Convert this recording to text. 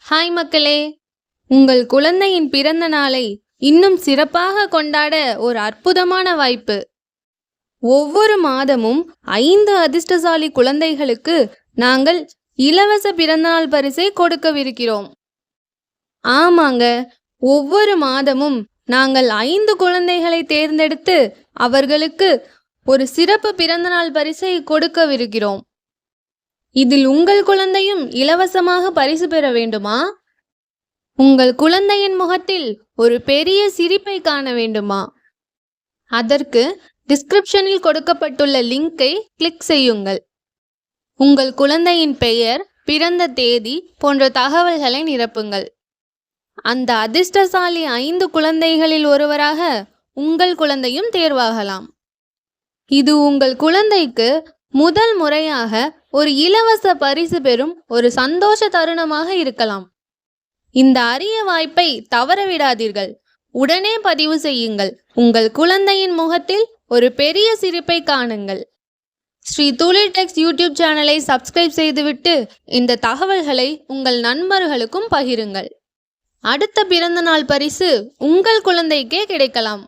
Hi மக்களே, உங்கள் குழந்தையின் பிறந்த நாளை இன்னும் சிறப்பாக கொண்டாட ஒரு அற்புதமான வாய்ப்பு. ஒவ்வொரு மாதமும் 5 அதிர்ஷ்டசாலி குழந்தைகளுக்கு நாங்கள் இலவச பிறந்தநாள் பரிசை கொடுக்கவிருக்கிறோம். ஆமாங்க, ஒவ்வொரு மாதமும் நாங்கள் 5 குழந்தைகளை தேர்ந்தெடுத்து அவர்களுக்கு ஒரு சிறப்பு பிறந்தநாள் பரிசை கொடுக்கவிருக்கிறோம். இதில் உங்கள் குழந்தையும் இலவசமாக பரிசு பெற வேண்டுமா? உங்கள் குழந்தையின் முகத்தில் ஒரு பெரிய சிரிப்பை காண வேண்டுமா? அதற்கு டிஸ்கிரிப்ஷனில் கொடுக்கப்பட்டுள்ள லிங்கை கிளிக் செய்யுங்கள். உங்கள் குழந்தையின் பெயர், பிறந்த தேதி போன்ற தகவல்களை நிரப்புங்கள். அந்த அதிர்ஷ்டசாலி 5 குழந்தைகளில் ஒருவராக உங்கள் குழந்தையும் தேர்வாகலாம். இது உங்கள் குழந்தைக்கு முதல் முறையாக ஒரு இலவச பரிசு பெறும் ஒரு சந்தோஷ தருணமாக இருக்கலாம். இந்த அரிய வாய்ப்பை தவறவிடாதீர்கள். உடனே பதிவு செய்யுங்கள். உங்கள் குழந்தையின் முகத்தில் ஒரு பெரிய சிரிப்பை காணுங்கள். ஸ்ரீ துளிர் டெக்ஸ் யூடியூப் சேனலை சப்ஸ்கிரைப் செய்துவிட்டு இந்த தகவல்களை உங்கள் நண்பர்களுக்கும் பகிருங்கள். அடுத்த பிறந்தநாள் பரிசு உங்கள் குழந்தைக்கே கிடைக்கலாம்.